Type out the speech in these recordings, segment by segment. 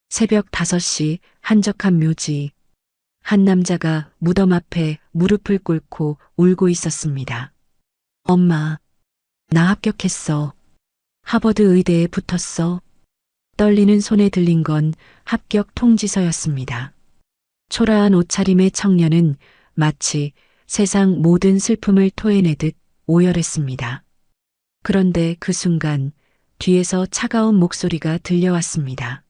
새벽 5시 한적한 묘지. 한 남자가 무덤 앞에 무릎을 꿇고 울고 있었습니다. 엄마, 나 합격했어. 하버드 의대에 붙었어. 떨리는 손에 들린 건 합격 통지서였습니다. 초라한 옷차림의 청년은 마치 세상 모든 슬픔을 토해내듯 오열했습니다. 그런데 그 순간 뒤에서 차가운 목소리가 들려왔습니다.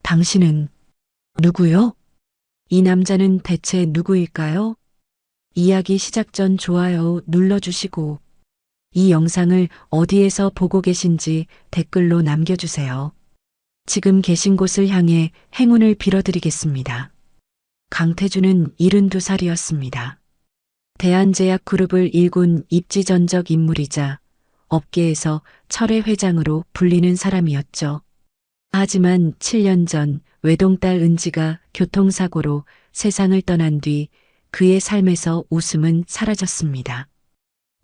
당신은 누구요? 이 남자는 대체 누구일까요? 이야기 시작 전 좋아요 눌러주시고 이 영상을 어디에서 보고 계신지 댓글로 남겨주세요. 지금 계신 곳을 향해 행운을 빌어드리겠습니다. 강태준은 72살이었습니다. 대한제약그룹을 일군 입지전적 인물이자 업계에서 철의 회장으로 불리는 사람이었죠. 하지만 7년 전 외동딸 은지가 교통사고로 세상을 떠난 뒤 그의 삶에서 웃음은 사라졌습니다.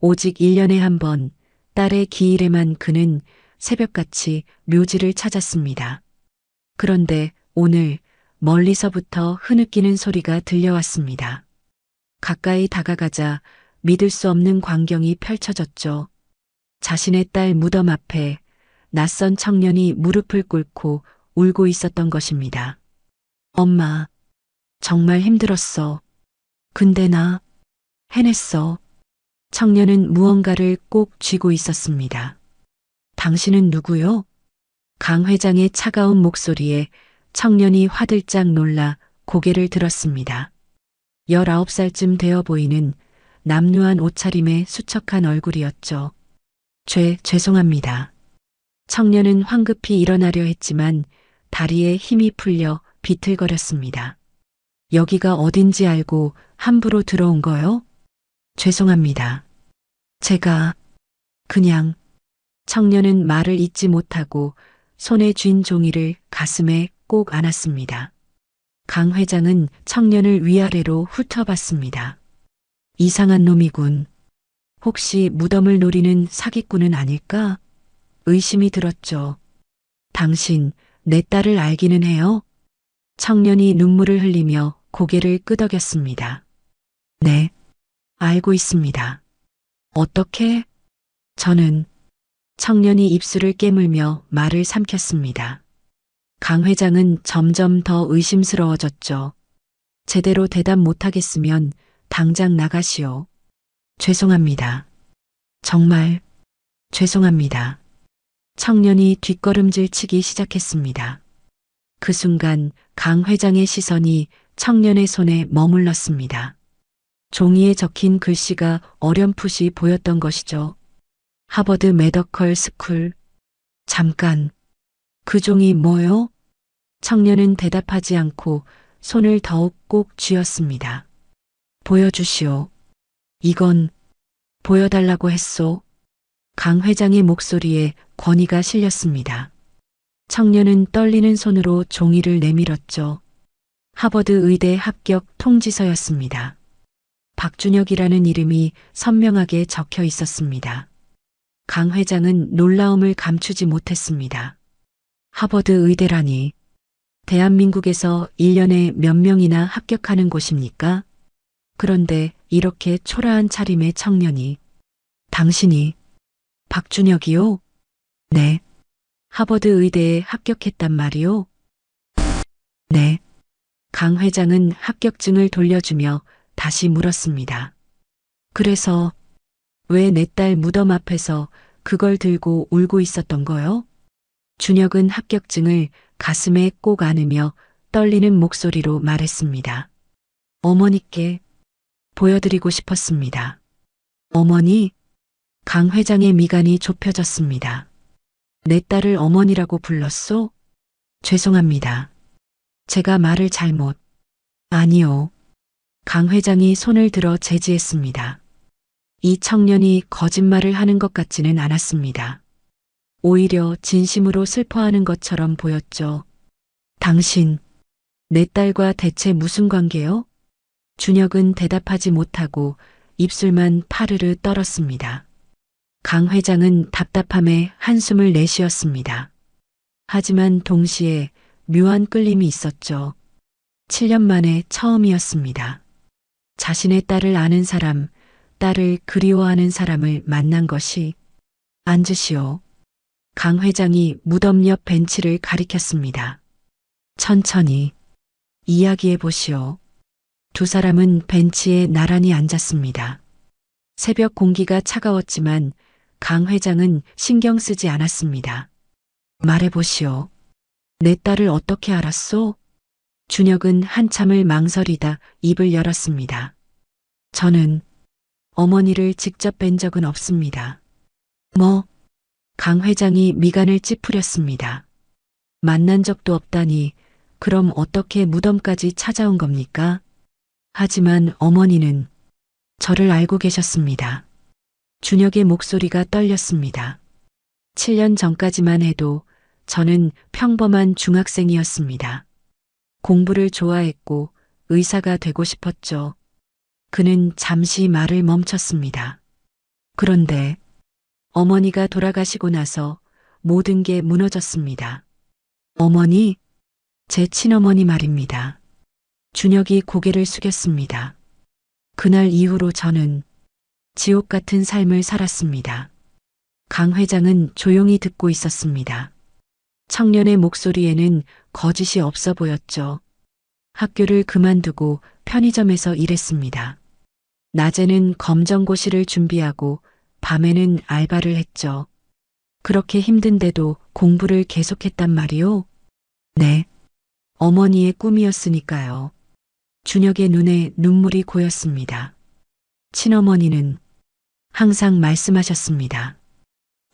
오직 1년에 한 번 딸의 기일에만 그는 새벽같이 묘지를 찾았습니다. 그런데 오늘 멀리서부터 흐느끼는 소리가 들려왔습니다. 가까이 다가가자 믿을 수 없는 광경이 펼쳐졌죠. 자신의 딸 무덤 앞에 낯선 청년이 무릎을 꿇고 울고 있었던 것입니다. 엄마, 정말 힘들었어. 근데 나 해냈어. 청년은 무언가를 꼭 쥐고 있었습니다. 당신은 누구요? 강 회장의 차가운 목소리에 청년이 화들짝 놀라 고개를 들었습니다. 19살쯤 되어 보이는 남루한 옷차림의 수척한 얼굴이었죠. 죄송합니다. 청년은 황급히 일어나려 했지만 다리에 힘이 풀려 비틀거렸습니다. 여기가 어딘지 알고 함부로 들어온 거요? 죄송합니다. 제가 그냥 청년은 말을 잇지 못하고 손에 쥔 종이를 가슴에 꼭 안았습니다. 강 회장은 청년을 위아래로 훑어봤습니다. 이상한 놈이군. 혹시 무덤을 노리는 사기꾼은 아닐까? 의심이 들었죠. 당신 내 딸을 알기는 해요? 청년이 눈물을 흘리며 고개를 끄덕였습니다. 네, 알고 있습니다. 어떻게? 저는 청년이 입술을 깨물며 말을 삼켰습니다. 강 회장은 점점 더 의심스러워졌죠. 제대로 대답 못하겠으면 당장 나가시오. 죄송합니다. 정말 죄송합니다. 청년이 뒷걸음질 치기 시작했습니다. 그 순간 강 회장의 시선이 청년의 손에 머물렀습니다. 종이에 적힌 글씨가 어렴풋이 보였던 것이죠. 하버드 메디컬 스쿨. 잠깐, 그 종이 뭐요? 청년은 대답하지 않고 손을 더욱 꼭 쥐었습니다. 보여주시오. 이건 보여달라고 했소. 강 회장의 목소리에 권위가 실렸습니다. 청년은 떨리는 손으로 종이를 내밀었죠. 하버드 의대 합격 통지서였습니다. 박준혁이라는 이름이 선명하게 적혀 있었습니다. 강 회장은 놀라움을 감추지 못했습니다. 하버드 의대라니, 대한민국에서 1년에 몇 명이나 합격하는 곳입니까? 그런데 이렇게 초라한 차림의 청년이, 당신이 박준혁이요? 네. 하버드 의대에 합격했단 말이요? 네. 강 회장은 합격증을 돌려주며 다시 물었습니다. 그래서 왜 내 딸 무덤 앞에서 그걸 들고 울고 있었던 거요? 준혁은 합격증을 가슴에 꼭 안으며 떨리는 목소리로 말했습니다. 어머니께 보여드리고 싶었습니다. 어머니? 강 회장의 미간이 좁혀졌습니다. 내 딸을 어머니라고 불렀소? 죄송합니다. 제가 말을 잘못. 아니요. 강 회장이 손을 들어 제지했습니다. 이 청년이 거짓말을 하는 것 같지는 않았습니다. 오히려 진심으로 슬퍼하는 것처럼 보였죠. 당신, 내 딸과 대체 무슨 관계요? 준혁은 대답하지 못하고 입술만 파르르 떨었습니다. 강 회장은 답답함에 한숨을 내쉬었습니다. 하지만 동시에 묘한 끌림이 있었죠. 7년 만에 처음이었습니다. 자신의 딸을 아는 사람, 딸을 그리워하는 사람을 만난 것이. 앉으시오. 강 회장이 무덤 옆 벤치를 가리켰습니다. 천천히 이야기해 보시오. 두 사람은 벤치에 나란히 앉았습니다. 새벽 공기가 차가웠지만 강 회장은 신경 쓰지 않았습니다. 말해 보시오. 내 딸을 어떻게 알았소? 준혁은 한참을 망설이다 입을 열었습니다. 저는 어머니를 직접 뵌 적은 없습니다. 뭐? 강 회장이 미간을 찌푸렸습니다. 만난 적도 없다니 그럼 어떻게 무덤까지 찾아온 겁니까? 하지만 어머니는 저를 알고 계셨습니다. 준혁의 목소리가 떨렸습니다. 7년 전까지만 해도 저는 평범한 중학생이었습니다. 공부를 좋아했고 의사가 되고 싶었죠. 그는 잠시 말을 멈췄습니다. 그런데 어머니가 돌아가시고 나서 모든 게 무너졌습니다. 어머니? 제 친어머니 말입니다. 준혁이 고개를 숙였습니다. 그날 이후로 저는 지옥 같은 삶을 살았습니다. 강 회장은 조용히 듣고 있었습니다. 청년의 목소리에는 거짓이 없어 보였죠. 학교를 그만두고 편의점에서 일했습니다. 낮에는 검정고시를 준비하고 밤에는 알바를 했죠. 그렇게 힘든데도 공부를 계속했단 말이오? 네. 어머니의 꿈이었으니까요. 준혁의 눈에 눈물이 고였습니다. 친어머니는 항상 말씀하셨습니다.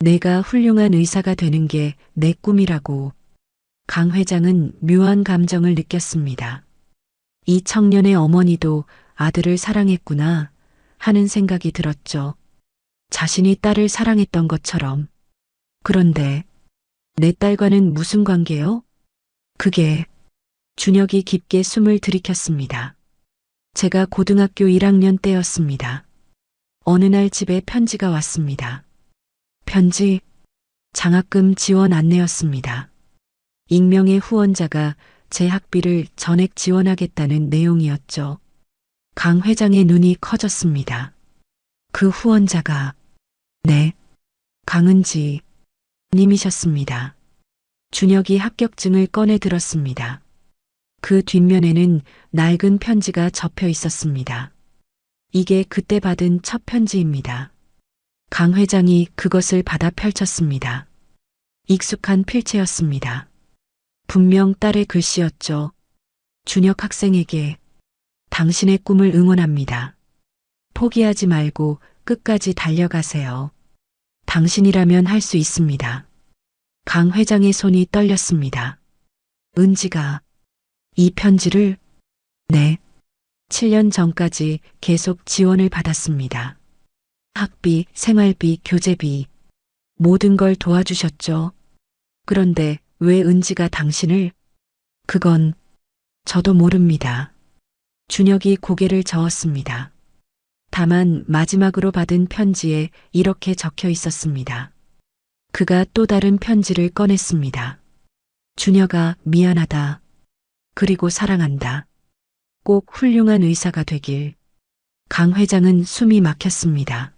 내가 훌륭한 의사가 되는 게 내 꿈이라고. 강 회장은 묘한 감정을 느꼈습니다. 이 청년의 어머니도 아들을 사랑했구나 하는 생각이 들었죠. 자신이 딸을 사랑했던 것처럼. 그런데 내 딸과는 무슨 관계요? 그게. 준혁이 깊게 숨을 들이켰습니다. 제가 고등학교 1학년 때였습니다. 어느 날 집에 편지가 왔습니다. 편지, 장학금 지원 안내였습니다. 익명의 후원자가 제 학비를 전액 지원하겠다는 내용이었죠. 강 회장의 눈이 커졌습니다. 그 후원자가, 네, 강은지 님이셨습니다. 준혁이 합격증을 꺼내 들었습니다. 그 뒷면에는 낡은 편지가 접혀 있었습니다. 이게 그때 받은 첫 편지입니다. 강 회장이 그것을 받아 펼쳤습니다. 익숙한 필체였습니다. 분명 딸의 글씨였죠. 준혁 학생에게 당신의 꿈을 응원합니다. 포기하지 말고 끝까지 달려가세요. 당신이라면 할 수 있습니다. 강 회장의 손이 떨렸습니다. 은지가 이 편지를? 네. 7년 전까지 계속 지원을 받았습니다. 학비, 생활비, 교재비, 모든 걸 도와주셨죠. 그런데 왜 은지가 당신을? 그건 저도 모릅니다. 준혁이 고개를 저었습니다. 다만 마지막으로 받은 편지에 이렇게 적혀 있었습니다. 그가 또 다른 편지를 꺼냈습니다. 준혁아, 미안하다. 그리고 사랑한다. 꼭 훌륭한 의사가 되길. 강 회장은 숨이 막혔습니다.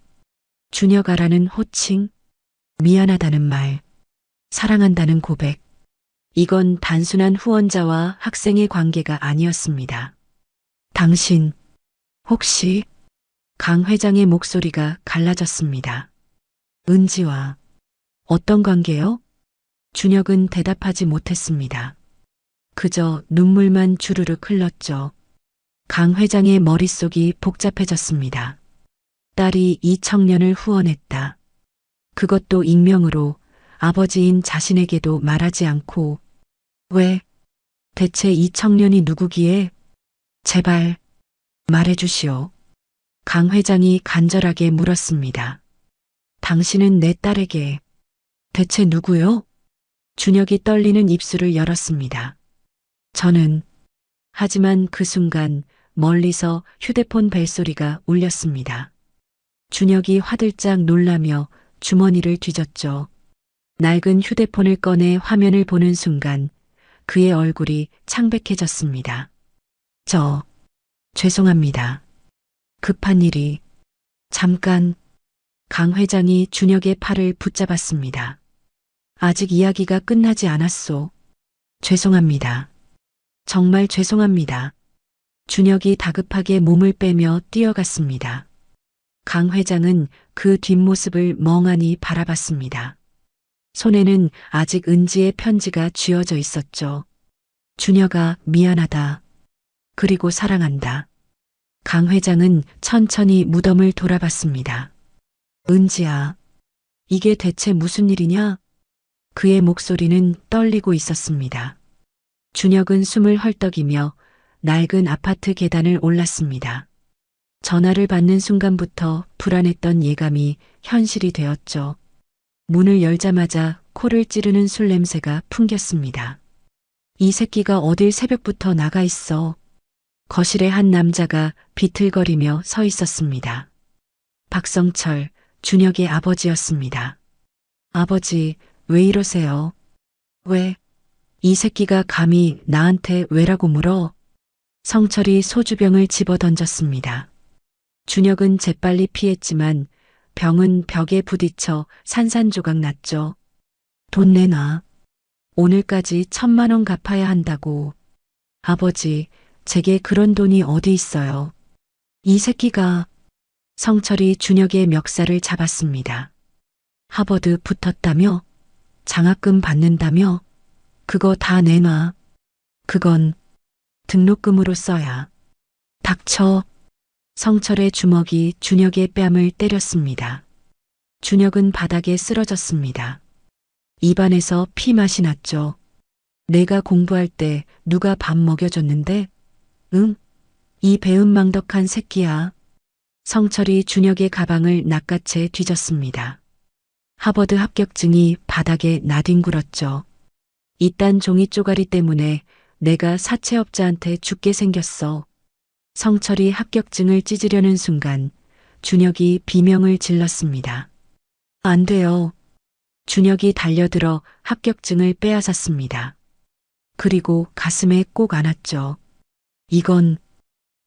준혁아라는 호칭, 미안하다는 말, 사랑한다는 고백. 이건 단순한 후원자와 학생의 관계가 아니었습니다. 당신, 혹시? 강 회장의 목소리가 갈라졌습니다. 은지와 어떤 관계요? 준혁은 대답하지 못했습니다. 그저 눈물만 주르륵 흘렀죠. 강 회장의 머릿속이 복잡해졌습니다. 딸이 이 청년을 후원했다. 그것도 익명으로 아버지인 자신에게도 말하지 않고. 왜? 대체 이 청년이 누구기에? 제발 말해주시오. 강 회장이 간절하게 물었습니다. 당신은 내 딸에게 대체 누구요? 준혁이 떨리는 입술을 열었습니다. 저는. 하지만 그 순간 멀리서 휴대폰 벨소리가 울렸습니다. 준혁이 화들짝 놀라며 주머니를 뒤졌죠. 낡은 휴대폰을 꺼내 화면을 보는 순간 그의 얼굴이 창백해졌습니다. 죄송합니다. 급한 일이. 잠깐. 강 회장이 준혁의 팔을 붙잡았습니다. 아직 이야기가 끝나지 않았소. 죄송합니다. 정말 죄송합니다. 준혁이 다급하게 몸을 빼며 뛰어갔습니다. 강 회장은 그 뒷모습을 멍하니 바라봤습니다. 손에는 아직 은지의 편지가 쥐어져 있었죠. 준혁아, 미안하다. 그리고 사랑한다. 강 회장은 천천히 무덤을 돌아봤습니다. 은지야, 이게 대체 무슨 일이냐? 그의 목소리는 떨리고 있었습니다. 준혁은 숨을 헐떡이며 낡은 아파트 계단을 올랐습니다. 전화를 받는 순간부터 불안했던 예감이 현실이 되었죠. 문을 열자마자 코를 찌르는 술 냄새가 풍겼습니다. 이 새끼가 어딜 새벽부터 나가 있어. 거실에 한 남자가 비틀거리며 서 있었습니다. 박성철, 준혁의 아버지였습니다. 아버지, 왜 이러세요? 왜? 이 새끼가 감히 나한테 왜라고 물어? 성철이 소주병을 집어 던졌습니다. 준혁은 재빨리 피했지만 병은 벽에 부딪혀 산산조각 났죠. 돈 내놔. 오늘까지 1,000만 원 갚아야 한다고. 아버지, 제게 그런 돈이 어디 있어요. 이 새끼가. 성철이 준혁의 멱살을 잡았습니다. 하버드 붙었다며? 장학금 받는다며? 그거 다 내놔. 그건 등록금으로 써야. 닥쳐. 성철의 주먹이 준혁의 뺨을 때렸습니다. 준혁은 바닥에 쓰러졌습니다. 입안에서 피맛이 났죠. 내가 공부할 때 누가 밥 먹여줬는데? 응? 이 배은망덕한 새끼야. 성철이 준혁의 가방을 낚아채 뒤졌습니다. 하버드 합격증이 바닥에 나뒹굴었죠. 이딴 종이 쪼가리 때문에 내가 사채업자한테 죽게 생겼어. 성철이 합격증을 찢으려는 순간 준혁이 비명을 질렀습니다. 안 돼요. 준혁이 달려들어 합격증을 빼앗았습니다. 그리고 가슴에 꼭 안았죠. 이건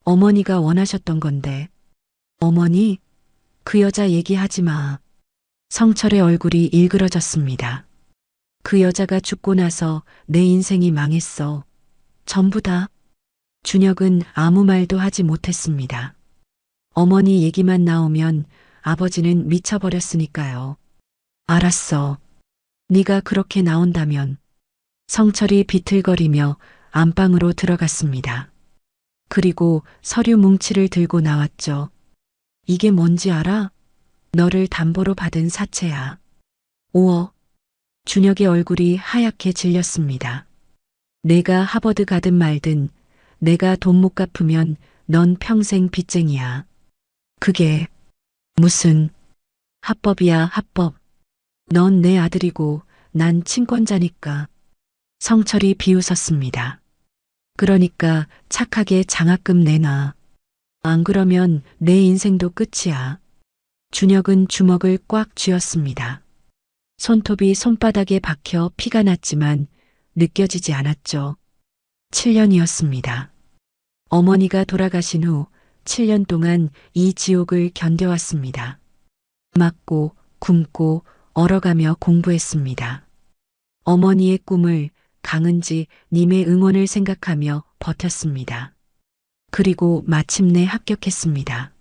어머니가 원하셨던 건데. 어머니? 그 여자 얘기하지 마. 성철의 얼굴이 일그러졌습니다. 그 여자가 죽고 나서 내 인생이 망했어. 전부 다. 준혁은 아무 말도 하지 못했습니다. 어머니 얘기만 나오면 아버지는 미쳐버렸으니까요. 알았어. 네가 그렇게 나온다면. 성철이 비틀거리며 안방으로 들어갔습니다. 그리고 서류 뭉치를 들고 나왔죠. 이게 뭔지 알아? 너를 담보로 받은 사채야. 5억. 준혁의 얼굴이 하얗게 질렸습니다. 내가 하버드 가든 말든 내가 돈 못 갚으면 넌 평생 빚쟁이야. 그게 무슨 합법이야, 합법. 넌 내 아들이고 난 친권자니까. 성철이 비웃었습니다. 그러니까 착하게 장학금 내놔. 안 그러면 내 인생도 끝이야. 준혁은 주먹을 꽉 쥐었습니다. 손톱이 손바닥에 박혀 피가 났지만 느껴지지 않았죠. 7년이었습니다. 어머니가 돌아가신 후 7년 동안 이 지옥을 견뎌왔습니다. 맞고 굶고 얼어가며 공부했습니다. 어머니의 꿈을 강은지 님의 응원을 생각하며 버텼습니다. 그리고 마침내 합격했습니다.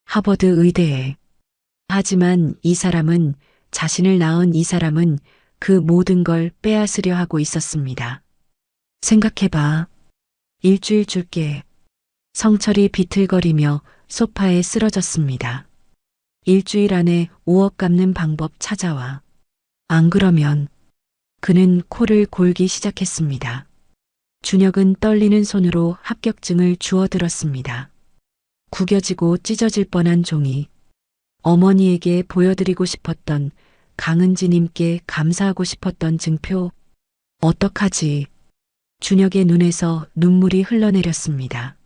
하버드 의대에. 하지만 이 사람은, 자신을 낳은 이 사람은 그 모든 걸 빼앗으려 하고 있었습니다. 생각해봐. 일주일 줄게. 성철이 비틀거리며 소파에 쓰러졌습니다. 일주일 안에 5억 갚는 방법 찾아와. 안 그러면. 그는 코를 골기 시작했습니다. 준혁은 떨리는 손으로 합격증을 주워들었습니다. 구겨지고 찢어질 뻔한 종이. 어머니에게 보여드리고 싶었던, 강은지님께 감사하고 싶었던 증표. 어떡하지? 준혁의 눈에서 눈물이 흘러내렸습니다.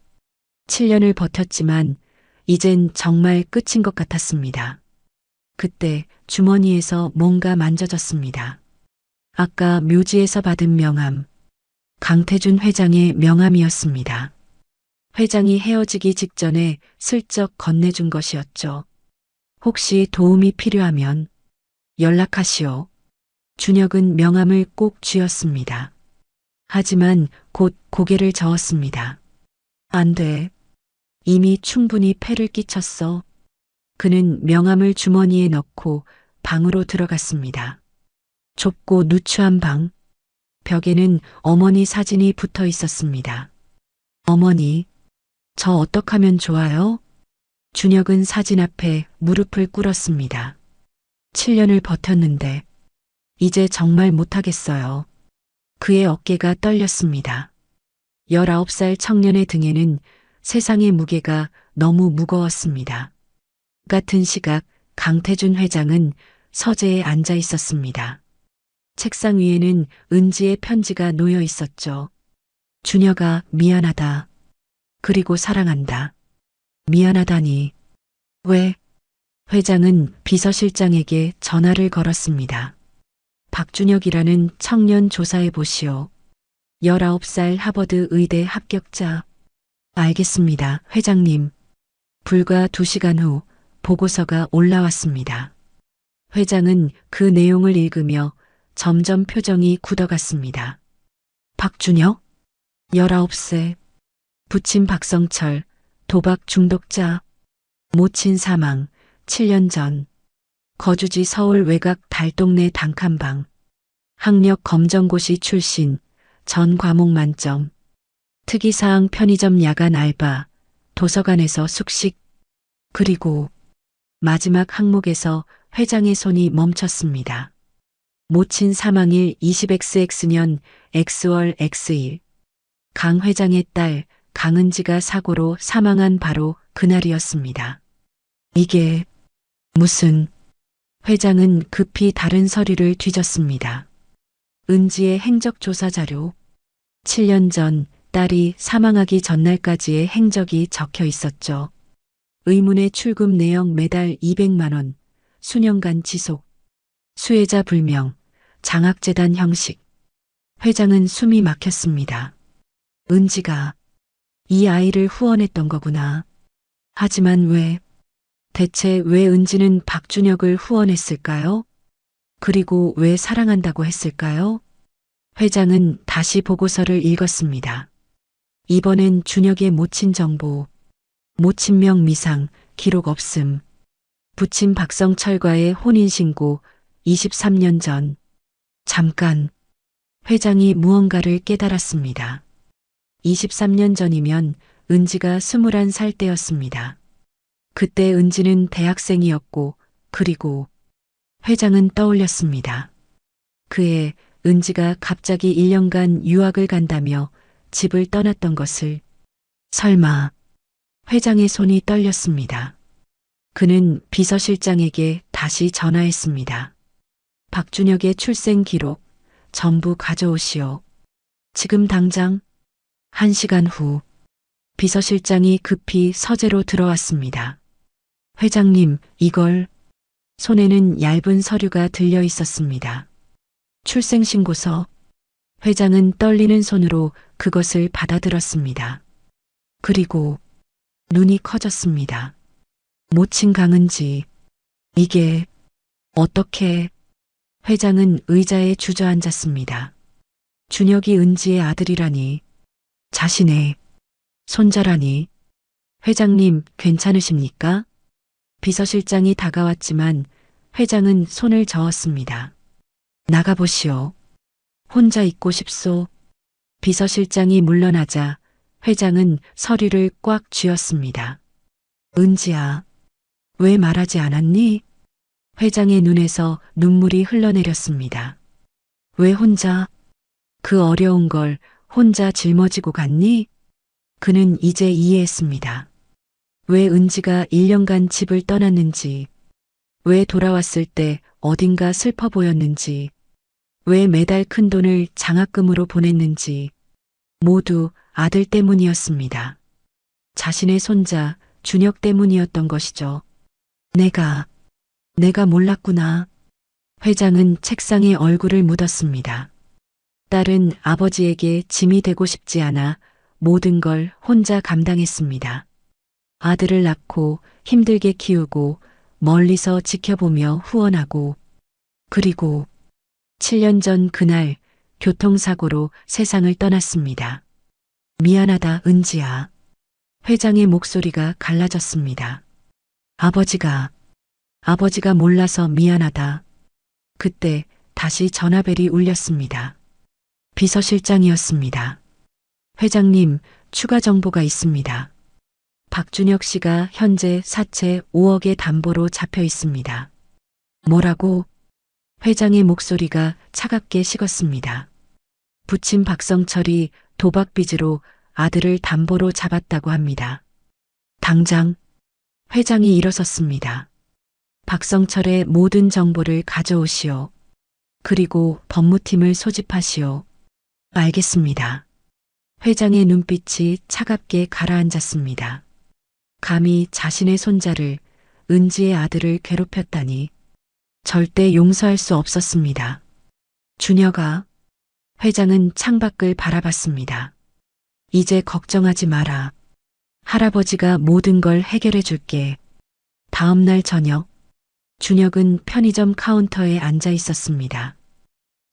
7년을 버텼지만 이젠 정말 끝인 것 같았습니다. 그때 주머니에서 뭔가 만져졌습니다. 아까 묘지에서 받은 명함. 강태준 회장의 명함이었습니다. 회장이 헤어지기 직전에 슬쩍 건네준 것이었죠. 혹시 도움이 필요하면 연락하시오. 준혁은 명함을 꼭 쥐었습니다. 하지만 곧 고개를 저었습니다. 안 돼. 이미 충분히 패를 끼쳤어. 그는 명함을 주머니에 넣고 방으로 들어갔습니다. 좁고 누추한 방. 벽에는 어머니 사진이 붙어 있었습니다. 어머니, 저 어떡하면 좋아요? 준혁은 사진 앞에 무릎을 꿇었습니다. 7년을 버텼는데 이제 정말 못하겠어요. 그의 어깨가 떨렸습니다. 19살 청년의 등에는 세상의 무게가 너무 무거웠습니다. 같은 시각 강태준 회장은 서재에 앉아 있었습니다. 책상 위에는 은지의 편지가 놓여 있었죠. 준혁아, 미안하다. 그리고 사랑한다. 미안하다니. 왜? 회장은 비서실장에게 전화를 걸었습니다. 박준혁이라는 청년 조사해 보시오. 19살 하버드 의대 합격자. 알겠습니다, 회장님. 불과 2시간 후 보고서가 올라왔습니다. 회장은 그 내용을 읽으며 점점 표정이 굳어갔습니다. 박준혁? 19세. 부친 박성철, 도박 중독자. 모친 사망, 7년 전. 거주지 서울 외곽 달동네 단칸방. 학력 검정고시 출신, 전 과목 만점. 특이사항 편의점 야간 알바, 도서관에서 숙식. 그리고 마지막 항목에서 회장의 손이 멈췄습니다. 모친 사망일 20xx년 X월 X일. 강 회장의 딸 강은지가 사고로 사망한 바로 그날이었습니다. 이게 무슨... 회장은 급히 다른 서류를 뒤졌습니다. 은지의 행적조사 자료. 7년 전 딸이 사망하기 전날까지의 행적이 적혀 있었죠. 의문의 출금 내역 매달 200만 원, 수년간 지속, 수혜자 불명, 장학재단 형식. 회장은 숨이 막혔습니다. 은지가 이 아이를 후원했던 거구나. 하지만 왜? 대체 왜 은지는 박준혁을 후원했을까요? 그리고 왜 사랑한다고 했을까요? 회장은 다시 보고서를 읽었습니다. 이번엔 준혁의 모친 정보, 모친명 미상, 기록 없음. 부친 박성철과의 혼인신고 23년 전. 잠깐. 회장이 무언가를 깨달았습니다. 23년 전이면 은지가 21살 때였습니다. 그때 은지는 대학생이었고, 그리고 회장은 떠올렸습니다. 그해 은지가 갑자기 1년간 유학을 간다며 집을 떠났던 것을. 설마. 회장의 손이 떨렸습니다. 그는 비서실장에게 다시 전화했습니다. 박준혁의 출생 기록 전부 가져오시오. 지금 당장. 1시간 후 비서실장이 급히 서재로 들어왔습니다. 회장님, 이걸... 손에는 얇은 서류가 들려 있었습니다. 출생신고서. 회장은 떨리는 손으로 그것을 받아들었습니다. 그리고 눈이 커졌습니다. 모친 강은지. 이게 어떻게... 회장은 의자에 주저앉았습니다. 준혁이 은지의 아들이라니. 자신의 손자라니. 회장님, 괜찮으십니까? 비서실장이 다가왔지만 회장은 손을 저었습니다. 나가보시오. 혼자 있고 싶소. 비서실장이 물러나자 회장은 서류를 꽉 쥐었습니다. 은지야, 왜 말하지 않았니? 회장의 눈에서 눈물이 흘러내렸습니다. 왜 혼자, 그 어려운 걸 혼자 짊어지고 갔니? 그는 이제 이해했습니다. 왜 은지가 1년간 집을 떠났는지, 왜 돌아왔을 때 어딘가 슬퍼 보였는지, 왜 매달 큰 돈을 장학금으로 보냈는지, 모두 아들 때문이었습니다. 자신의 손자 준혁 때문이었던 것이죠. 내가 몰랐구나. 회장은 책상에 얼굴을 묻었습니다. 딸은 아버지에게 짐이 되고 싶지 않아 모든 걸 혼자 감당했습니다. 아들을 낳고 힘들게 키우고 멀리서 지켜보며 후원하고 그리고 7년 전 그날 교통사고로 세상을 떠났습니다. 미안하다, 은지야. 회장의 목소리가 갈라졌습니다. 아버지가 몰라서 미안하다. 그때 다시 전화벨이 울렸습니다. 비서실장이었습니다. 회장님, 추가 정보가 있습니다. 박준혁 씨가 현재 사채 5억의 담보로 잡혀 있습니다. 뭐라고? 회장의 목소리가 차갑게 식었습니다. 부친 박성철이 도박 빚으로 아들을 담보로 잡았다고 합니다. 당장 회장이 일어섰습니다. 박성철의 모든 정보를 가져오시오. 그리고 법무팀을 소집하시오. 알겠습니다. 회장의 눈빛이 차갑게 가라앉았습니다. 감히 자신의 손자를, 은지의 아들을 괴롭혔다니 절대 용서할 수 없었습니다. 준혁아, 회장은 창밖을 바라봤습니다. 이제 걱정하지 마라. 할아버지가 모든 걸 해결해 줄게. 다음 날 저녁, 준혁은 편의점 카운터에 앉아 있었습니다.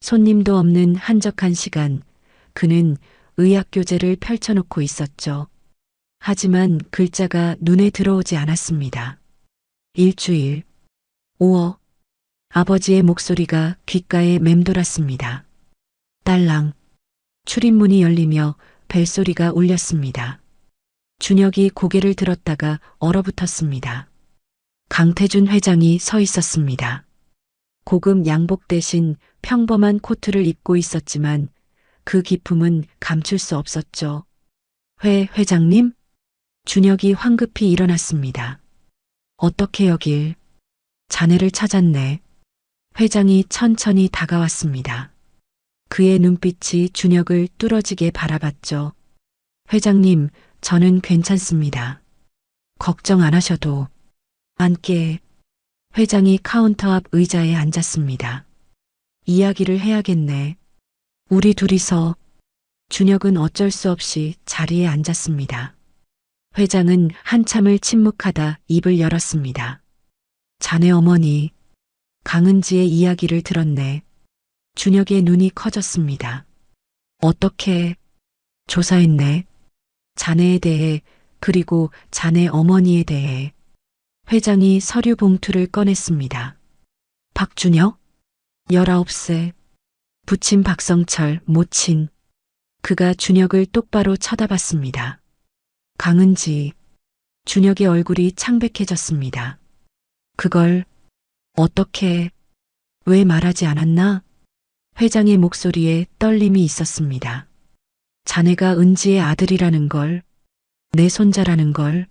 손님도 없는 한적한 시간, 그는 의학교재를 펼쳐놓고 있었죠. 하지만 글자가 눈에 들어오지 않았습니다. 일주일, 5억. 아버지의 목소리가 귓가에 맴돌았습니다. 딸랑. 출입문이 열리며 벨소리가 울렸습니다. 준혁이 고개를 들었다가 얼어붙었습니다. 강태준 회장이 서 있었습니다. 고급 양복 대신 평범한 코트를 입고 있었지만 그 기품은 감출 수 없었죠. 회장님? 준혁이 황급히 일어났습니다. 어떻게 여길? 자네를 찾았네. 회장이 천천히 다가왔습니다. 그의 눈빛이 준혁을 뚫어지게 바라봤죠. 회장님, 저는 괜찮습니다. 걱정 안 하셔도. 앉게. 회장이 카운터 앞 의자에 앉았습니다. 이야기를 해야겠네. 우리 둘이서. 준혁은 어쩔 수 없이 자리에 앉았습니다. 회장은 한참을 침묵하다 입을 열었습니다. 자네 어머니, 강은지의 이야기를 들었네. 준혁의 눈이 커졌습니다. 어떻게 조사했네? 자네에 대해, 그리고 자네 어머니에 대해. 회장이 서류 봉투를 꺼냈습니다. 박준혁? 19세. 부친 박성철, 모친. 그가 준혁을 똑바로 쳐다봤습니다. 강은지. 준혁의 얼굴이 창백해졌습니다. 그걸 어떻게, 왜 말하지 않았나? 회장의 목소리에 떨림이 있었습니다. 자네가 은지의 아들이라는 걸, 내 손자라는 걸.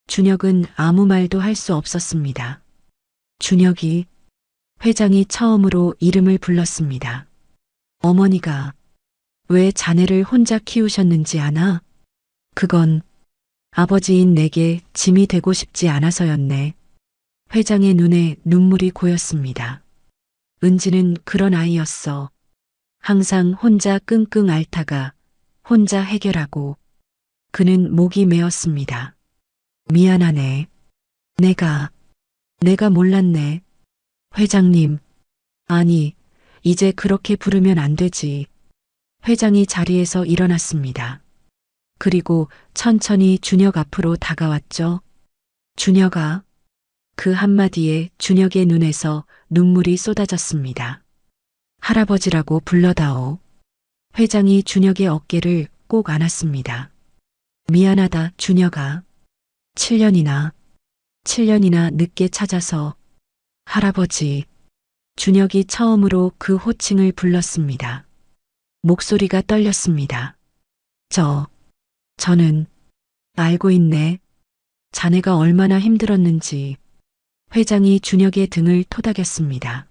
준혁은 아무 말도 할 수 없었습니다. 준혁이. 회장이 처음으로 이름을 불렀습니다. 어머니가 왜 자네를 혼자 키우셨는지 아나? 그건 아버지인 내게 짐이 되고 싶지 않아서였네. 회장의 눈에 눈물이 고였습니다. 은지는 그런 아이였어. 항상 혼자 끙끙 앓다가 혼자 해결하고. 그는 목이 메었습니다. 미안하네. 내가 몰랐네. 회장님. 아니, 이제 그렇게 부르면 안 되지. 회장이 자리에서 일어났습니다. 그리고 천천히 준혁 앞으로 다가왔죠. 준혁아. 그 한마디에 준혁의 눈에서 눈물이 쏟아졌습니다. 할아버지라고 불러다오. 회장이 준혁의 어깨를 꼭 안았습니다. 미안하다, 준혁아. 7년이나 늦게 찾아서. 할아버지. 준혁이 처음으로 그 호칭을 불렀습니다. 목소리가 떨렸습니다. 저는 알고 있네. 자네가 얼마나 힘들었는지. 회장이 준혁의 등을 토닥였습니다.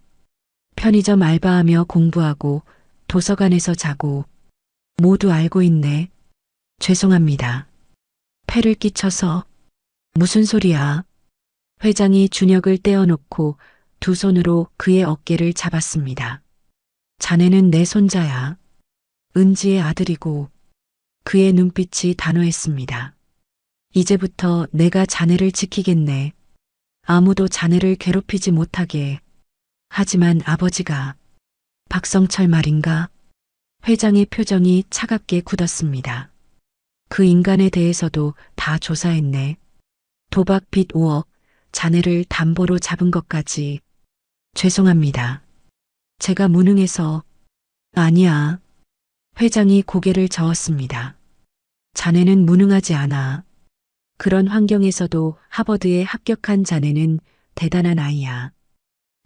편의점 알바하며 공부하고 도서관에서 자고 모두 알고 있네. 죄송합니다. 폐를 끼쳐서. 무슨 소리야. 회장이 준혁을 떼어놓고 두 손으로 그의 어깨를 잡았습니다. 자네는 내 손자야. 은지의 아들이고 그의 눈빛이 단호했습니다. 이제부터 내가 자네를 지키겠네. 아무도 자네를 괴롭히지 못하게. 하지만 아버지가 박성철 말인가? 회장의 표정이 차갑게 굳었습니다. 그 인간에 대해서도 다 조사했네. 도박 빚 5억, 자네를 담보로 잡은 것까지. 죄송합니다. 제가 무능해서. 아니야. 회장이 고개를 저었습니다. 자네는 무능하지 않아. 그런 환경에서도 하버드에 합격한 자네는 대단한 아이야.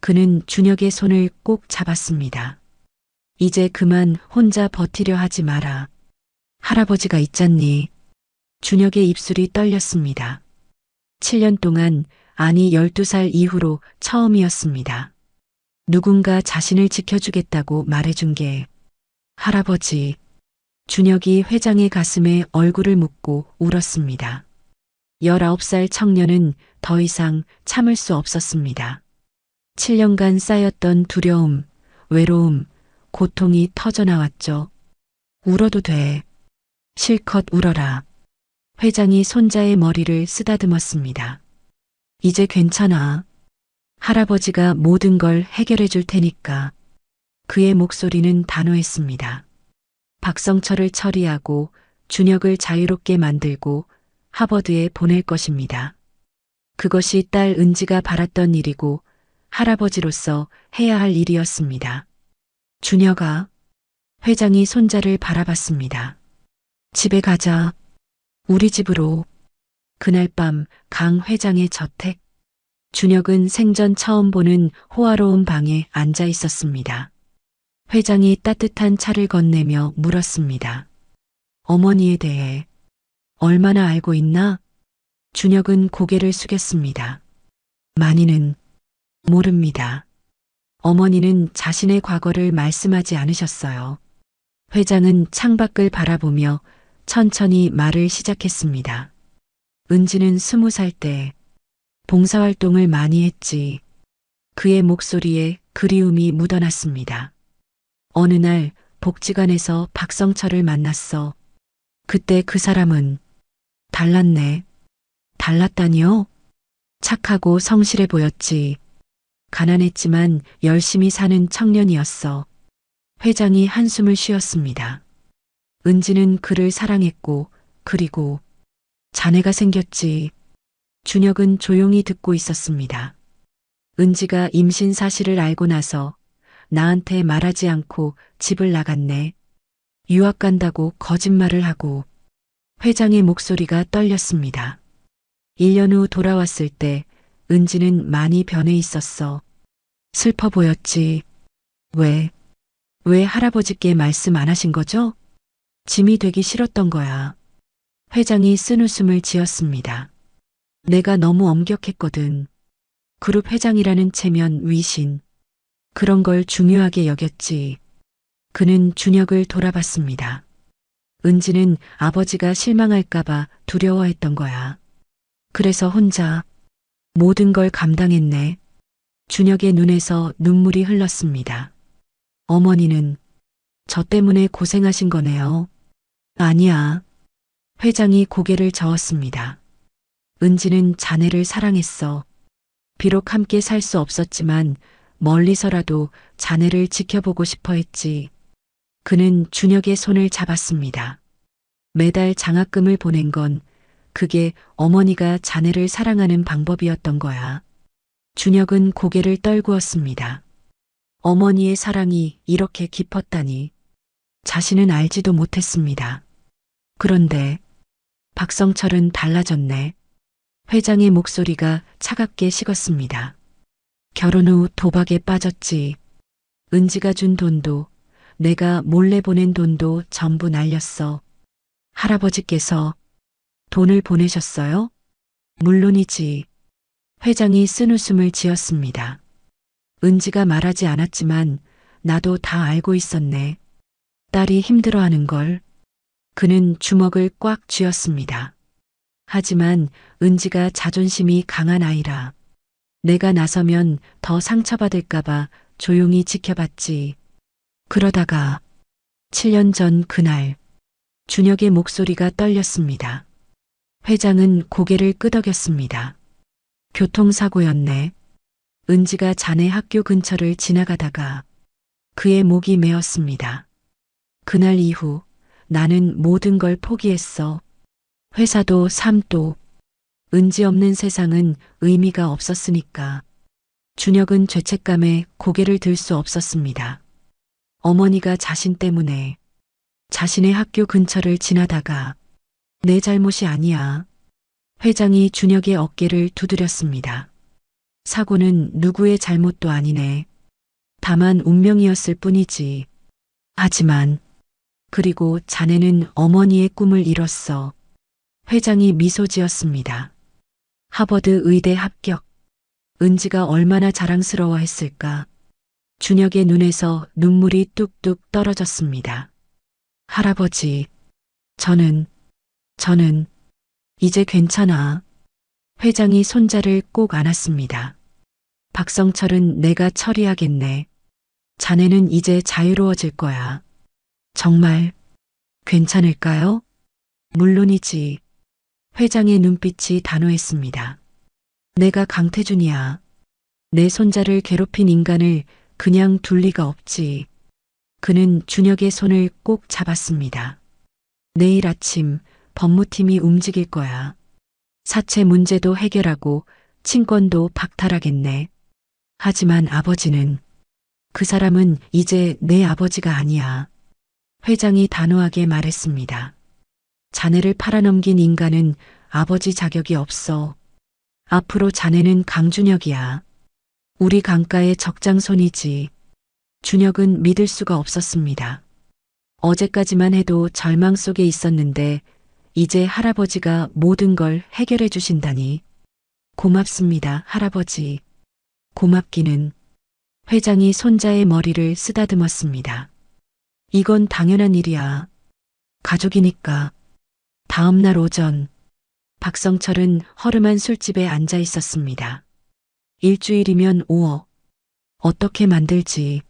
그는 준혁의 손을 꼭 잡았습니다. 이제 그만 혼자 버티려 하지 마라. 할아버지가 있잖니. 준혁의 입술이 떨렸습니다. 7년 동안, 아니 12살 이후로 처음이었습니다. 누군가 자신을 지켜주겠다고 말해준 게. 할아버지. 준혁이 회장의 가슴에 얼굴을 묻고 울었습니다. 19살 청년은 더 이상 참을 수 없었습니다. 7년간 쌓였던 두려움, 외로움, 고통이 터져나왔죠. 울어도 돼. 실컷 울어라. 회장이 손자의 머리를 쓰다듬었습니다. 이제 괜찮아. 할아버지가 모든 걸 해결해 줄 테니까. 그의 목소리는 단호했습니다. 박성철을 처리하고 준혁을 자유롭게 만들고 하버드에 보낼 것입니다. 그것이 딸 은지가 바랐던 일이고 할아버지로서 해야 할 일이었습니다. 준혁아. 회장이 손자를 바라봤습니다. 집에 가자. 우리 집으로. 그날 밤 강 회장의 저택. 준혁은 생전 처음 보는 호화로운 방에 앉아 있었습니다. 회장이 따뜻한 차를 건네며 물었습니다. 어머니에 대해 얼마나 알고 있나? 준혁은 고개를 숙였습니다. 많이는 모릅니다. 어머니는 자신의 과거를 말씀하지 않으셨어요. 회장은 창밖을 바라보며 천천히 말을 시작했습니다. 은지는 20살 때 봉사활동을 많이 했지. 그의 목소리에 그리움이 묻어났습니다. 어느 날 복지관에서 박성철을 만났어. 그때 그 사람은 달랐네. 달랐다니요? 착하고 성실해 보였지. 가난했지만 열심히 사는 청년이었어. 회장이 한숨을 쉬었습니다. 은지는 그를 사랑했고, 그리고 자네가 생겼지. 준혁은 조용히 듣고 있었습니다. 은지가 임신 사실을 알고 나서 나한테 말하지 않고 집을 나갔네. 유학 간다고 거짓말을 하고. 회장의 목소리가 떨렸습니다. 1년 후 돌아왔을 때 은지는 많이 변해 있었어. 슬퍼 보였지. 왜 할아버지께 말씀 안 하신 거죠? 짐이 되기 싫었던 거야. 회장이 쓴웃음을 지었습니다. 내가 너무 엄격했거든. 그룹 회장이라는 체면 위신. 그런 걸 중요하게 여겼지. 그는 준혁을 돌아봤습니다. 은지는 아버지가 실망할까봐 두려워했던 거야. 그래서 혼자 모든 걸 감당했네. 준혁의 눈에서 눈물이 흘렀습니다. 어머니는 저 때문에 고생하신 거네요. 아니야. 회장이 고개를 저었습니다. 은지는 자네를 사랑했어. 비록 함께 살 수 없었지만 멀리서라도 자네를 지켜보고 싶어 했지. 그는 준혁의 손을 잡았습니다. 매달 장학금을 보낸 건 그게 어머니가 자네를 사랑하는 방법이었던 거야. 준혁은 고개를 떨구었습니다. 어머니의 사랑이 이렇게 깊었다니. 자신은 알지도 못했습니다. 그런데 박성철은 달라졌네. 회장의 목소리가 차갑게 식었습니다. 결혼 후 도박에 빠졌지. 은지가 준 돈도 내가 몰래 보낸 돈도 전부 날렸어. 할아버지께서 돈을 보내셨어요? 물론이지. 회장이 쓴웃음을 지었습니다. 은지가 말하지 않았지만 나도 다 알고 있었네. 딸이 힘들어하는 걸. 그는 주먹을 꽉 쥐었습니다. 하지만 은지가 자존심이 강한 아이라. 내가 나서면 더 상처받을까봐 조용히 지켜봤지. 그러다가 7년 전 그날 준혁의 목소리가 떨렸습니다. 회장은 고개를 끄덕였습니다. 교통사고였네. 은지가 자네 학교 근처를 지나가다가 그의 목이 메었습니다. 그날 이후 나는 모든 걸 포기했어. 회사도 삶도 은지 없는 세상은 의미가 없었으니까. 준혁은 죄책감에 고개를 들 수 없었습니다. 어머니가 자신 때문에 자신의 학교 근처를 지나다가 내 잘못이 아니야. 회장이 준혁의 어깨를 두드렸습니다. 사고는 누구의 잘못도 아니네. 다만 운명이었을 뿐이지. 하지만 그리고 자네는 어머니의 꿈을 이뤘어. 회장이 미소 지었습니다. 하버드 의대 합격. 은지가 얼마나 자랑스러워했을까. 준혁의 눈에서 눈물이 뚝뚝 떨어졌습니다. 할아버지, 저는 이제 괜찮아. 회장이 손자를 꼭 안았습니다. 박성철은 내가 처리하겠네. 자네는 이제 자유로워질 거야. 정말 괜찮을까요? 물론이지. 회장의 눈빛이 단호했습니다. 내가 강태준이야. 내 손자를 괴롭힌 인간을 그냥 둘 리가 없지. 그는 준혁의 손을 꼭 잡았습니다. 내일 아침 법무팀이 움직일 거야. 사채 문제도 해결하고 친권도 박탈하겠네. 하지만 아버지는, 그 사람은 이제 내 아버지가 아니야. 회장이 단호하게 말했습니다. 자네를 팔아넘긴 인간은 아버지 자격이 없어. 앞으로 자네는 강준혁이야. 우리 강가의 적장손이지. 준혁은 믿을 수가 없었습니다. 어제까지만 해도 절망 속에 있었는데 이제 할아버지가 모든 걸 해결해 주신다니. 고맙습니다, 할아버지. 고맙기는. 회장이 손자의 머리를 쓰다듬었습니다. 이건 당연한 일이야. 가족이니까. 다음 날 오전, 박성철은 허름한 술집에 앉아 있었습니다. 일주일이면 5억. 어떻게 만들지.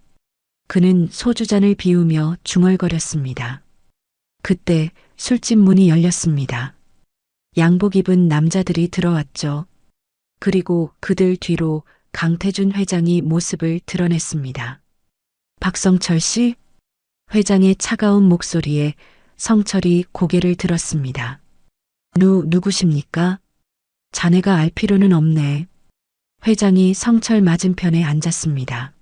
그는 소주잔을 비우며 중얼거렸습니다. 그때 술집 문이 열렸습니다. 양복 입은 남자들이 들어왔죠. 그리고 그들 뒤로 강태준 회장이 모습을 드러냈습니다. 박성철 씨? 회장의 차가운 목소리에 성철이 고개를 들었습니다. 누구십니까? 자네가 알 필요는 없네. 회장이 성철 맞은편에 앉았습니다.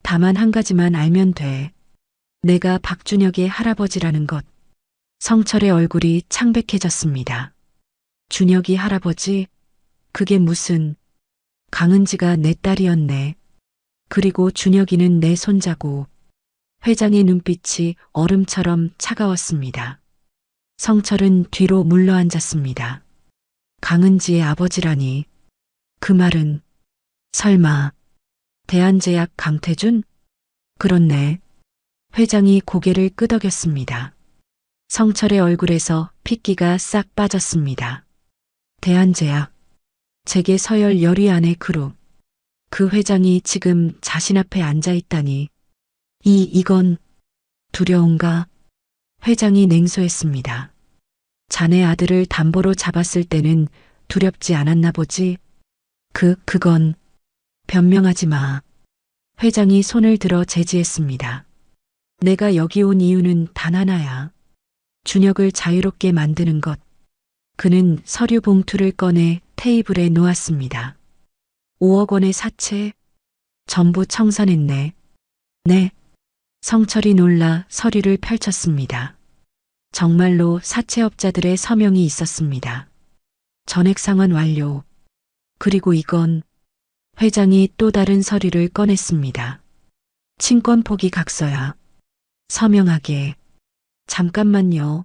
다만 한 가지만 알면 돼. 내가 박준혁의 할아버지라는 것. 성철의 얼굴이 창백해졌습니다. 준혁이 할아버지? 그게 무슨... 강은지가 내 딸이었네. 그리고 준혁이는 내 손자고. 회장의 눈빛이 얼음처럼 차가웠습니다. 성철은 뒤로 물러앉았습니다. 강은지의 아버지라니. 그 말은 설마 대한제약 강태준? 그렇네. 회장이 고개를 끄덕였습니다. 성철의 얼굴에서 핏기가 싹 빠졌습니다. 대한제약. 제게 서열 열위 안의 그룹. 그 회장이 지금 자신 앞에 앉아 있다니. 이건 두려운가? 회장이 냉소했습니다. 자네 아들을 담보로 잡았을 때는 두렵지 않았나 보지? 그건 변명하지 마. 회장이 손을 들어 제지했습니다. 내가 여기 온 이유는 단 하나야. 준혁을 자유롭게 만드는 것. 그는 서류 봉투를 꺼내 테이블에 놓았습니다. 5억 원의 사채? 전부 청산했네. 네. 성철이 놀라 서류를 펼쳤습니다. 정말로 사채업자들의 서명이 있었습니다. 전액 상환 완료. 그리고 이건 회장이 또 다른 서류를 꺼냈습니다. 친권 포기 각서야. 서명하게. 잠깐만요.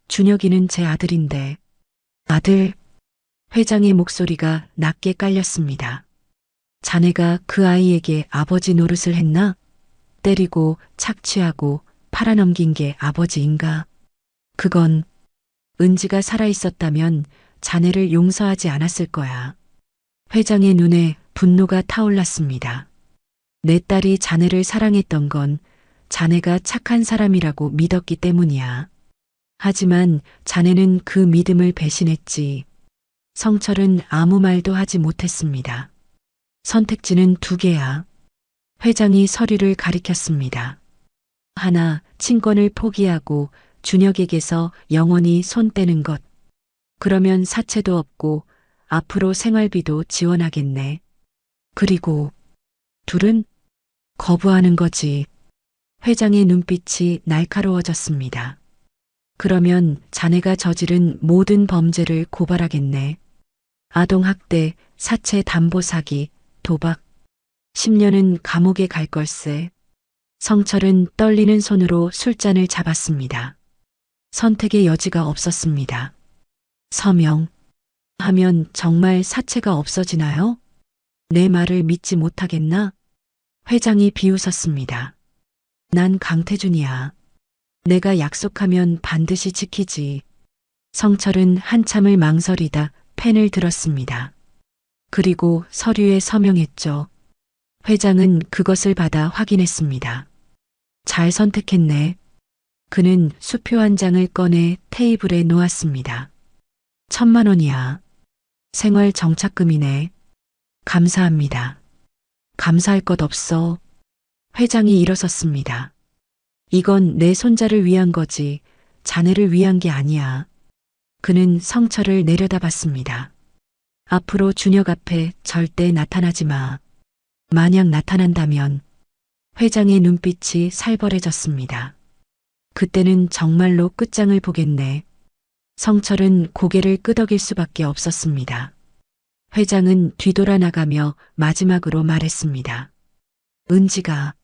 준혁이는 제 아들인데. 아들? 회장의 목소리가 낮게 깔렸습니다. 자네가 그 아이에게 아버지 노릇을 했나? 때리고 착취하고 팔아넘긴 게 아버지인가? 그건 은지가 살아있었다면 자네를 용서하지 않았을 거야. 회장의 눈에 분노가 타올랐습니다. 내 딸이 자네를 사랑했던 건 자네가 착한 사람이라고 믿었기 때문이야. 하지만 자네는 그 믿음을 배신했지. 성철은 아무 말도 하지 못했습니다. 선택지는 두 개야. 회장이 서류를 가리켰습니다. 하나, 친권을 포기하고 준혁에게서 영원히 손 떼는 것. 그러면 사채도 없고 앞으로 생활비도 지원하겠네. 그리고 둘은 거부하는 거지. 회장의 눈빛이 날카로워졌습니다. 그러면 자네가 저지른 모든 범죄를 고발하겠네. 아동학대, 사채 담보 사기, 도박. 10년은 감옥에 갈 걸세. 성철은 떨리는 손으로 술잔을 잡았습니다. 선택의 여지가 없었습니다. 서명. 하면 정말 사채가 없어지나요? 내 말을 믿지 못하겠나? 회장이 비웃었습니다. 난 강태준이야. 내가 약속하면 반드시 지키지. 성철은 한참을 망설이다 펜을 들었습니다. 그리고 서류에 서명했죠. 회장은 그것을 받아 확인했습니다. 잘 선택했네. 그는 수표 한 장을 꺼내 테이블에 놓았습니다. 1,000만 원이야. 생활 정착금이네. 감사합니다. 감사할 것 없어. 회장이 일어섰습니다. 이건 내 손자를 위한 거지, 자네를 위한 게 아니야. 그는 성철을 내려다봤습니다. 앞으로 준혁 앞에 절대 나타나지 마. 만약 나타난다면 회장의 눈빛이 살벌해졌습니다. 그때는 정말로 끝장을 보겠네. 성철은 고개를 끄덕일 수밖에 없었습니다. 회장은 뒤돌아 나가며 마지막으로 말했습니다. 은지가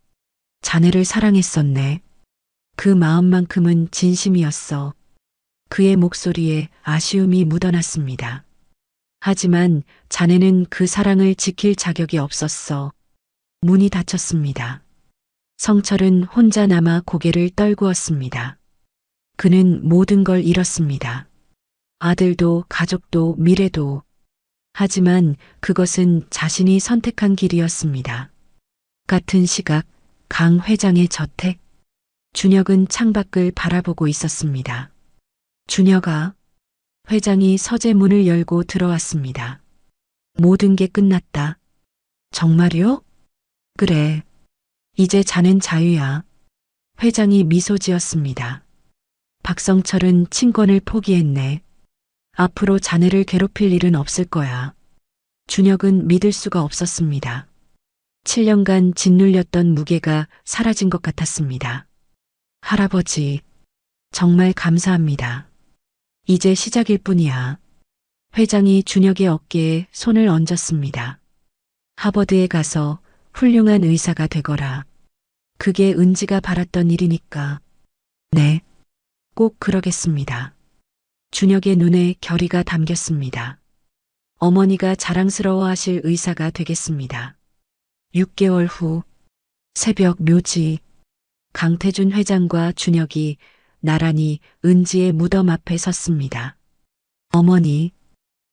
자네를 사랑했었네. 그 마음만큼은 진심이었어. 그의 목소리에 아쉬움이 묻어났습니다. 하지만 자네는 그 사랑을 지킬 자격이 없었어. 문이 닫혔습니다. 성철은 혼자 남아 고개를 떨구었습니다. 그는 모든 걸 잃었습니다. 아들도 가족도 미래도. 하지만 그것은 자신이 선택한 길이었습니다. 같은 시각 강 회장의 저택. 준혁은 창밖을 바라보고 있었습니다. 준혁아. 회장이 서재 문을 열고 들어왔습니다. 모든 게 끝났다. 정말요? 그래. 이제 자넨 자유야. 회장이 미소 지었습니다. 박성철은 친권을 포기했네. 앞으로 자네를 괴롭힐 일은 없을 거야. 준혁은 믿을 수가 없었습니다. 7년간 짓눌렸던 무게가 사라진 것 같았습니다. 할아버지, 정말 감사합니다. 이제 시작일 뿐이야. 회장이 준혁의 어깨에 손을 얹었습니다. 하버드에 가서 훌륭한 의사가 되거라. 그게 은지가 바랐던 일이니까. 네, 꼭 그러겠습니다. 준혁의 눈에 결의가 담겼습니다. 어머니가 자랑스러워하실 의사가 되겠습니다. 6개월 후 새벽 묘지. 강태준 회장과 준혁이 나란히 은지의 무덤 앞에 섰습니다. 어머니,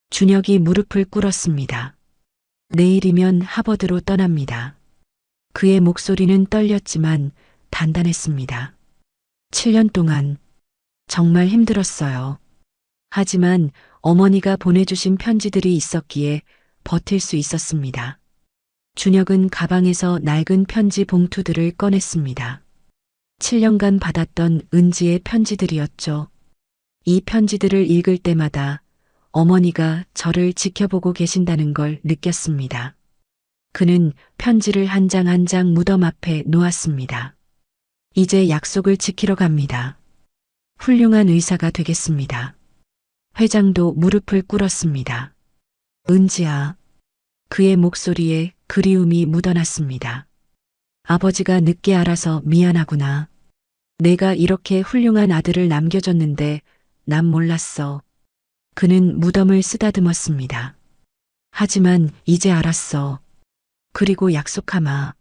준혁이 무릎을 꿇었습니다. 내일이면 하버드로 떠납니다. 그의 목소리는 떨렸지만 단단했습니다. 7년 동안 정말 힘들었어요. 하지만 어머니가 보내주신 편지들이 있었기에 버틸 수 있었습니다. 준혁은 가방에서 낡은 편지 봉투들을 꺼냈습니다. 7년간 받았던 은지의 편지들이었죠. 이 편지들을 읽을 때마다 어머니가 저를 지켜보고 계신다는 걸 느꼈습니다. 그는 편지를 한 장 한 장 무덤 앞에 놓았습니다. 이제 약속을 지키러 갑니다. 훌륭한 의사가 되겠습니다. 회장도 무릎을 꿇었습니다. 은지야. 그의 목소리에 그리움이 묻어났습니다. 아버지가 늦게 알아서 미안하구나. 내가 이렇게 훌륭한 아들을 남겨줬는데 난 몰랐어. 그는 무덤을 쓰다듬었습니다. 하지만 이제 알았어. 그리고 약속하마.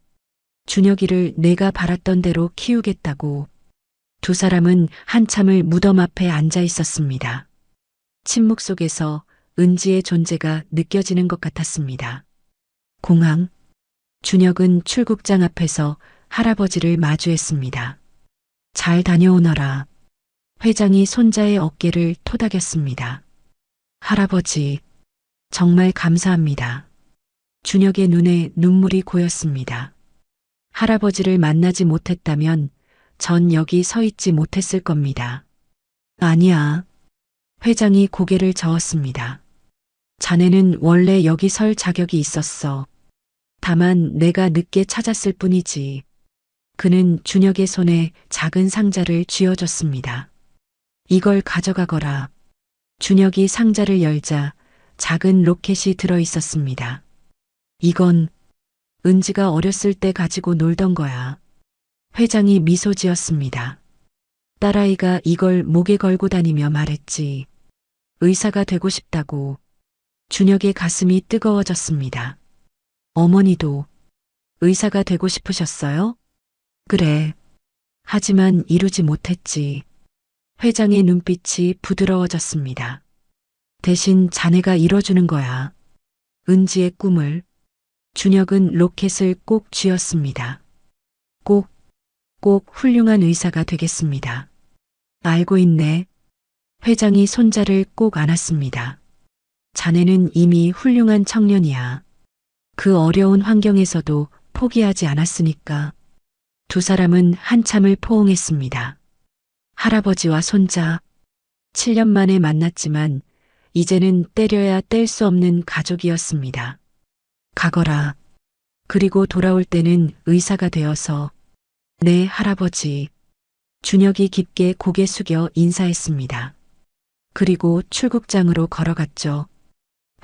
준혁이를 내가 바랐던 대로 키우겠다고. 두 사람은 한참을 무덤 앞에 앉아 있었습니다. 침묵 속에서 은지의 존재가 느껴지는 것 같았습니다. 공항. 준혁은 출국장 앞에서 할아버지를 마주했습니다. 잘 다녀오너라. 회장이 손자의 어깨를 토닥였습니다. 할아버지, 정말 감사합니다. 준혁의 눈에 눈물이 고였습니다. 할아버지를 만나지 못했다면 전 여기 서 있지 못했을 겁니다. 아니야. 회장이 고개를 저었습니다. 자네는 원래 여기 설 자격이 있었어. 다만 내가 늦게 찾았을 뿐이지. 그는 준혁의 손에 작은 상자를 쥐어줬습니다. 이걸 가져가거라. 준혁이 상자를 열자 작은 로켓이 들어 있었습니다. 이건 은지가 어렸을 때 가지고 놀던 거야. 회장이 미소 지었습니다. 딸아이가 이걸 목에 걸고 다니며 말했지. 의사가 되고 싶다고. 준혁의 가슴이 뜨거워졌습니다. 어머니도 의사가 되고 싶으셨어요? 그래. 하지만 이루지 못했지. 회장의 눈빛이 부드러워졌습니다. 대신 자네가 이뤄주는 거야. 은지의 꿈을. 준혁은 로켓을 꼭 쥐었습니다. 꼭 훌륭한 의사가 되겠습니다. 알고 있네. 회장이 손자를 꼭 안았습니다. 자네는 이미 훌륭한 청년이야. 그 어려운 환경에서도 포기하지 않았으니까. 두 사람은 한참을 포옹했습니다. 할아버지와 손자. 7년 만에 만났지만 이제는 때려야 뗄 수 없는 가족이었습니다. 가거라. 그리고 돌아올 때는 의사가 되어서. 네, 할아버지. 준혁이 깊게 고개 숙여 인사했습니다. 그리고 출국장으로 걸어갔죠.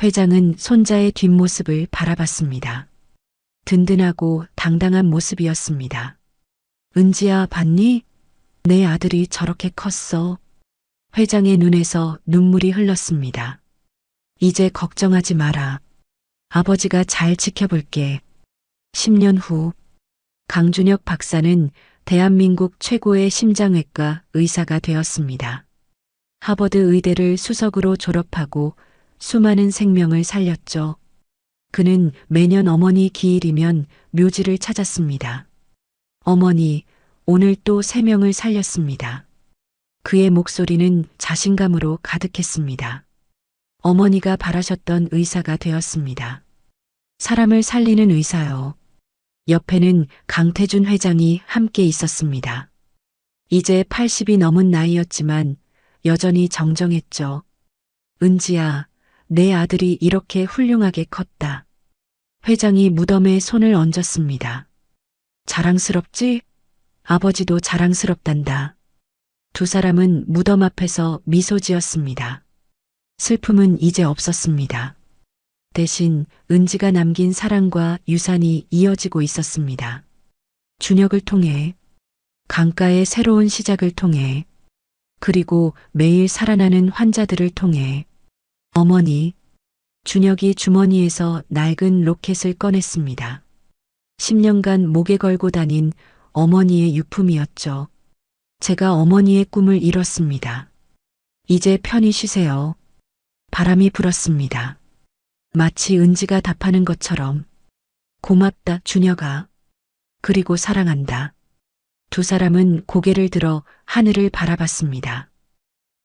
회장은 손자의 뒷모습을 바라봤습니다. 든든하고 당당한 모습이었습니다. 은지야, 봤니? 내 아들이 저렇게 컸어. 회장의 눈에서 눈물이 흘렀습니다. 이제 걱정하지 마라. 아버지가 잘 지켜볼게. 10년 후 강준혁 박사는 대한민국 최고의 심장외과 의사가 되었습니다. 하버드 의대를 수석으로 졸업하고 수많은 생명을 살렸죠. 그는 매년 어머니 기일이면 묘지를 찾았습니다. 어머니, 오늘 또 3명을 살렸습니다. 그의 목소리는 자신감으로 가득했습니다. 어머니가 바라셨던 의사가 되었습니다. 사람을 살리는 의사요. 옆에는 강태준 회장이 함께 있었습니다. 이제 80이 넘은 나이였지만 여전히 정정했죠. 은지야, 내 아들이 이렇게 훌륭하게 컸다. 회장이 무덤에 손을 얹었습니다. 자랑스럽지? 아버지도 자랑스럽단다. 두 사람은 무덤 앞에서 미소 지었습니다. 슬픔은 이제 없었습니다. 대신 은지가 남긴 사랑과 유산이 이어지고 있었습니다. 준혁을 통해, 강가의 새로운 시작을 통해, 그리고 매일 살아나는 환자들을 통해. 어머니, 준혁이 주머니에서 낡은 로켓을 꺼냈습니다. 10년간 목에 걸고 다닌 어머니의 유품이었죠. 제가 어머니의 꿈을 이뤘습니다. 이제 편히 쉬세요. 바람이 불었습니다. 마치 은지가 답하는 것처럼. 고맙다, 준혁아. 그리고 사랑한다. 두 사람은 고개를 들어 하늘을 바라봤습니다.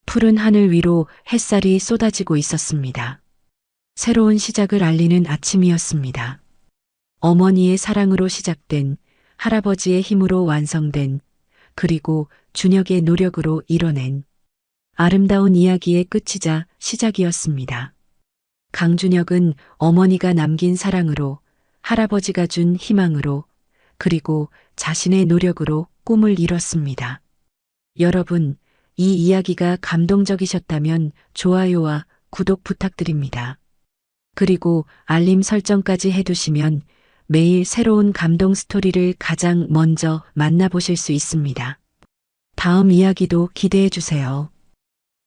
푸른 하늘 위로 햇살이 쏟아지고 있었습니다. 새로운 시작을 알리는 아침이었습니다. 어머니의 사랑으로 시작된, 할아버지의 힘으로 완성된, 그리고 준혁의 노력으로 이뤄낸 아름다운 이야기의 끝이자 시작이었습니다. 강준혁은 어머니가 남긴 사랑으로, 할아버지가 준 희망으로, 그리고 자신의 노력으로 꿈을 이뤘습니다. 여러분, 이 이야기가 감동적이셨다면 좋아요와 구독 부탁드립니다. 그리고 알림 설정까지 해두시면 매일 새로운 감동 스토리를 가장 먼저 만나보실 수 있습니다. 다음 이야기도 기대해 주세요.